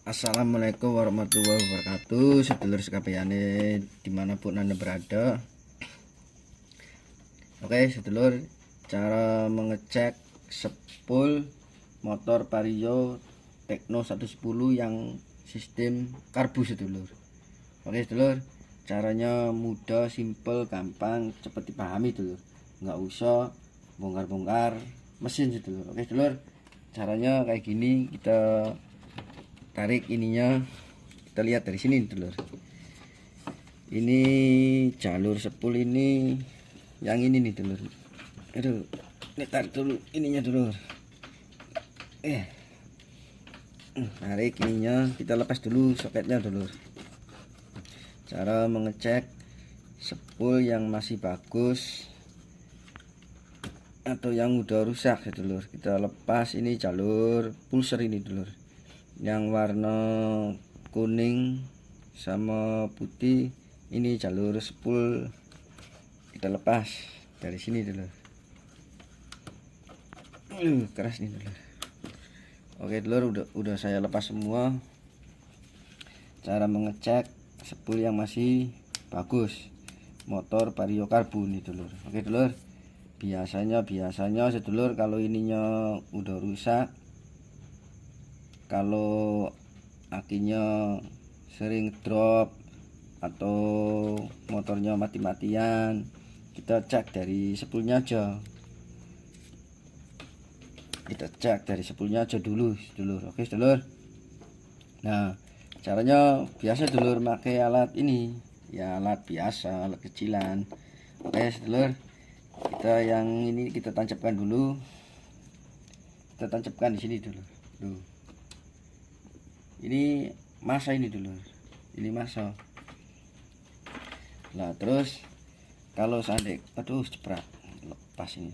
Assalamualaikum warahmatullahi wabarakatuh, sedulur sekabehane dimanapun anda berada. Oke sedulur, cara mengecek sepul motor Vario Tekno 110 yang sistem karbu sedulur. Oke sedulur, caranya mudah, simple, gampang, cepat dipahami sedulur. Nggak usah bongkar-bongkar mesin sedulur. Oke sedulur, caranya kayak gini. Kita tarik ininya, kita lihat dari sini dulur. Ini jalur sepul ini, yang ini nih dulur. Aduh, ini tarik dulu ininya dulur. Tarik ininya, kita lepas dulu soketnya dulur. Cara mengecek sepul yang masih bagus atau yang udah rusak ya dulur. Kita lepas ini jalur pulser ini dulur, yang warna kuning sama putih. Ini jalur sepul, kita lepas dari sini dulu. Keras nih dulu. Oke dulur, udah saya lepas semua. Cara mengecek sepul yang masih bagus motor Vario karbu nih dulur. Oke dulur, biasanya sedulur kalau ininya udah rusak, kalau akinya sering drop atau motornya mati-matian, kita cek dari sepulnya aja. Dulu dulur. Oke dulur. Nah, caranya biasa dulur pakai alat ini, ya alat biasa, alat kecilan. Oke dulur, kita yang ini kita tancapkan dulu. Kita tancapkan di sini dulu. Tuh. Ini masa ini dulu, ini masa. Nah terus kalau seandainya, aduh ceprak, lepas ini.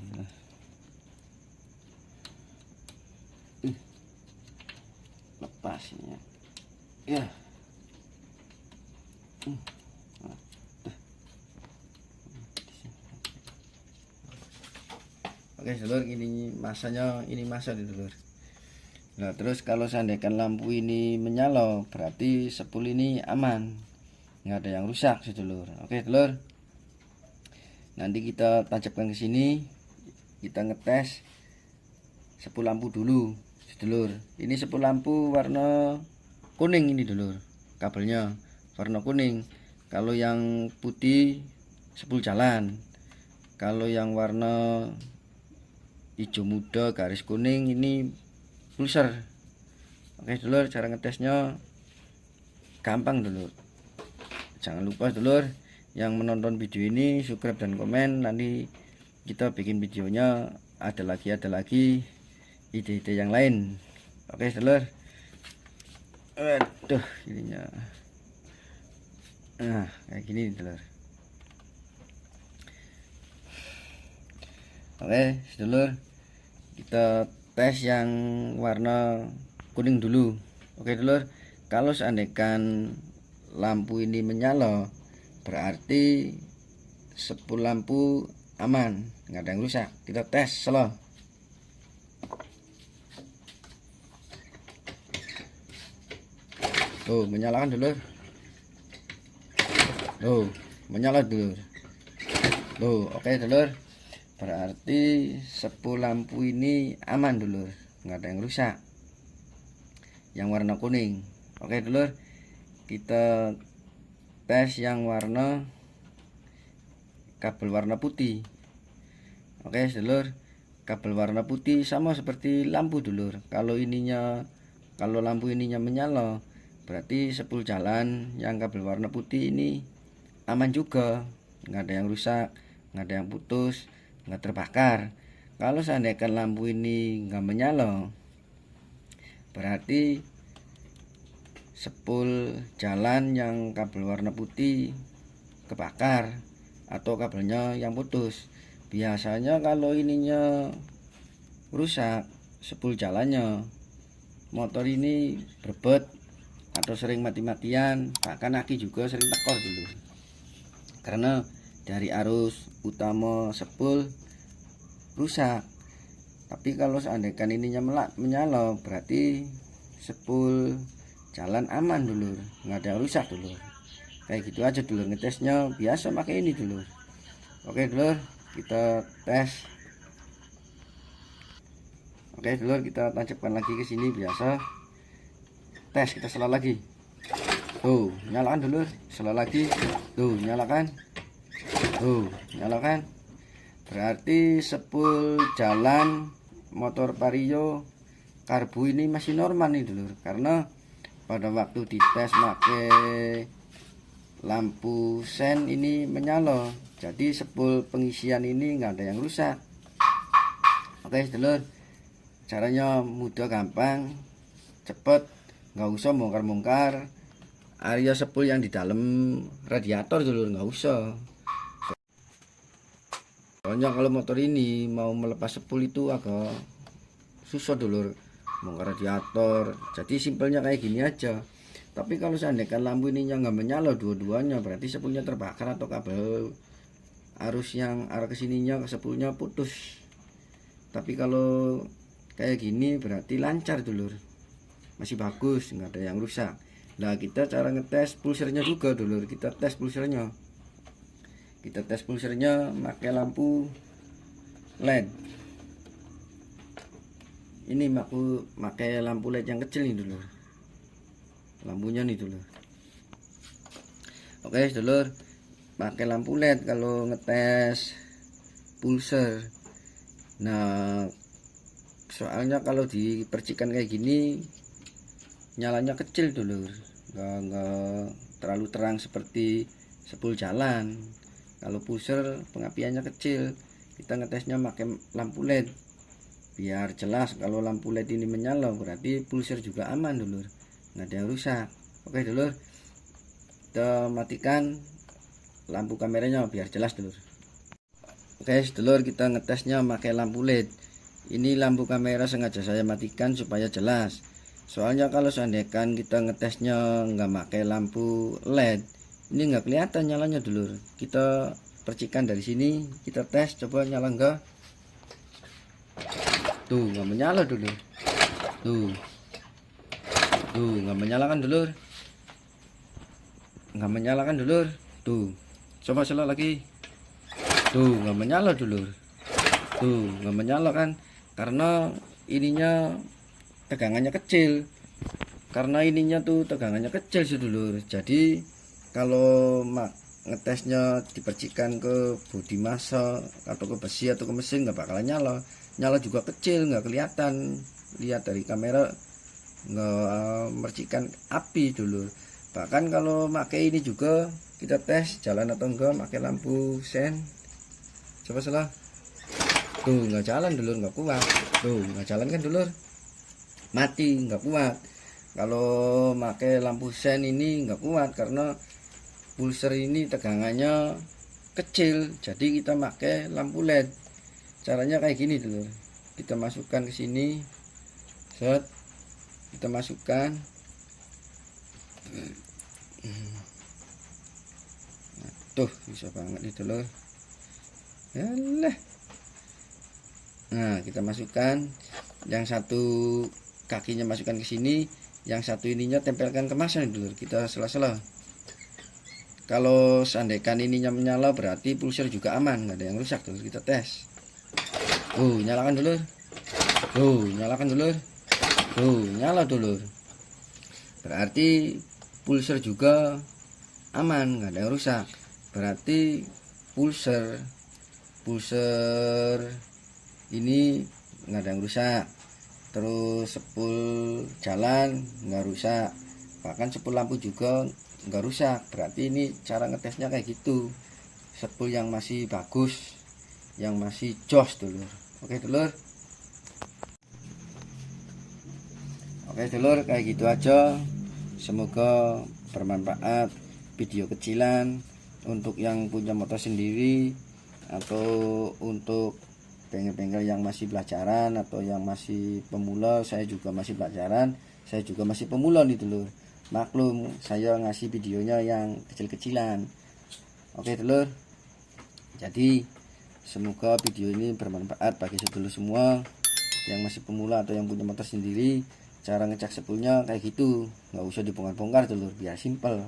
Lepas ini ya. Oke dulur, ini masanya, ini masa dulur. Nah terus kalau seandainya lampu ini menyala, berarti sepul ini aman, nggak ada yang rusak sedulur. Oke dulur, nanti kita tancapkan ke sini, kita ngetes sepul lampu dulu sedulur. Ini sepul lampu warna kuning ini dulur, kabelnya warna kuning. Kalau yang putih sepul jalan, kalau yang warna hijau muda garis kuning ini pulser. Oke dulur, cara ngetesnya gampang dulur. Jangan lupa dulur yang menonton video ini subscribe dan komen. Nanti kita bikin videonya ada lagi ide-ide yang lain. Oke dulur. Aduh ininya. Nah kayak gini dulur. Oke dulur, kita tes yang warna kuning dulu. Oke dulur, kalau seandainya lampu ini menyala, berarti sepul lampu aman, nggak ada yang rusak. Kita tes slow. Tuh menyalakan dulur. Tuh menyala dulur. Tuh oke dulur, berarti sepul lampu ini aman dulur, nggak ada yang rusak, yang warna kuning. Oke dulur, kita tes yang warna kabel warna putih. Oke dulur, kabel warna putih sama seperti lampu dulur. Kalau lampu ininya menyala, berarti sepul jalan yang kabel warna putih ini aman juga, nggak ada yang rusak, nggak ada yang putus, nggak terbakar. Kalau seandainya lampu ini nggak menyala, berarti sepul jalan yang kabel warna putih kebakar atau kabelnya yang putus. Biasanya kalau ininya rusak, sepul jalannya, motor ini berbet atau sering mati-matian, bahkan aki juga sering tekor dulu, karena dari arus utama sepul rusak. Tapi kalau seandainya ininya menyala, berarti sepul jalan aman dulur, nggak ada yang rusak dulur. Kayak gitu aja dulur, ngetesnya biasa pakai ini dulur. Oke dulur, kita tes. Oke dulur, kita tancapkan lagi ke sini biasa. Tes, kita sela lagi. Tuh, nyalakan dulur, sela lagi. Tuh, nyalakan. Tuh, nyalakan. Berarti sepul jalan motor Vario karbu ini masih normal nih dulur, karena pada waktu dites pakai lampu sen ini menyala, jadi sepul pengisian ini nggak ada yang rusak. Oke dulur, caranya mudah, gampang, cepet, nggak usah bongkar-bongkar area sepul yang di dalam radiator dulur, nggak usah. Soalnya kalau motor ini mau melepas sepul itu agak susah dulur, bongkar radiator. Jadi simpelnya kayak gini aja. Tapi kalau seandainya lampu ininya nggak menyala dua-duanya, berarti sepulnya terbakar atau kabel arus yang arah kesininya ke sepulnya putus. Tapi kalau kayak gini berarti lancar dulur, masih bagus, nggak ada yang rusak. Nah kita cara ngetes pulsernya juga dulur, kita tes pulsernya. Kita tes pulsernya pakai lampu LED. Ini aku pakai lampu LED yang kecil nih dulur, lampunya nih dulur. Oke dulur, pakai lampu LED kalau ngetes pulser. Nah soalnya kalau dipercikan kayak gini nyalanya kecil dulur, nggak terlalu terang seperti sepul jalan. Kalau pulser pengapiannya kecil, kita ngetesnya pakai lampu LED biar jelas. Kalau lampu LED ini menyala berarti pulser juga aman dulur, nggak ada yang rusak. Oke dulur, kita matikan lampu kameranya biar jelas dulur. Oke dulur, kita ngetesnya pakai lampu LED. Ini lampu kamera sengaja saya matikan supaya jelas. Soalnya kalau seandainya kita ngetesnya nggak pakai lampu LED, ini nggak kelihatan nyalanya dulur. Kita percikan dari sini, kita tes, coba nyala enggak. Tuh nggak menyala dulur. Tuh nggak menyalakan dulur, nggak menyalakan dulur. Tuh coba sela lagi. Tuh nggak menyala dulur. Tuh nggak menyala kan, karena ininya tegangannya kecil. Karena ininya tuh tegangannya kecil sih dulur. Jadi kalau ngetesnya dipercikan ke bodi massa atau ke besi atau ke mesin nggak bakalan nyala. Nyala juga kecil, nggak kelihatan. Lihat dari kamera nggak mercikan api dulur. Bahkan kalau pakai ini juga kita tes jalan atau enggak pakai lampu sen. Coba salah. Tuh nggak jalan dulur, nggak kuat. Tuh nggak jalan kan dulur, mati, nggak kuat. Kalau pakai lampu sen ini nggak kuat karena pulser ini tegangannya kecil, jadi kita pakai lampu LED. Caranya kayak gini dulur, kita masukkan ke sini, set, kita masukkan. Tuh bisa banget nih dulur. Yalah. Nah kita masukkan, yang satu kakinya masukkan ke sini, yang satu ininya tempelkan ke massa dulur, kita sela-sela. Kalau seandainya ininya menyala berarti pulser juga aman, nggak ada yang rusak dulur. Kita tes. Nyalakan dulur. Nyalakan dulur. Nyala dulur. Berarti pulser juga aman, nggak ada yang rusak. Berarti pulser ini nggak ada yang rusak. Terus sepul jalan nggak rusak, bahkan sepul lampu juga nggak rusak. Berarti ini cara ngetesnya kayak gitu, sepul yang masih bagus, yang masih jos dulur. Oke dulur, kayak gitu aja. Semoga bermanfaat video kecilan untuk yang punya motor sendiri atau untuk bengkel-bengkel yang masih belajaran atau yang masih pemula. Saya juga masih belajaran, saya juga masih pemula nih dulur. Maklum saya ngasih videonya yang kecil-kecilan. Oke dulur, jadi semoga video ini bermanfaat bagi sedulur semua yang masih pemula atau yang punya motor sendiri cara ngecek spoolnya kayak gitu, nggak usah dibongkar-bongkar dulur, biar simple.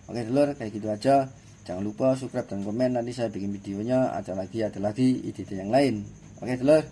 Oke dulur, kayak gitu aja. Jangan lupa subscribe dan komen, nanti saya bikin videonya ada lagi ide yang lain. Oke dulur.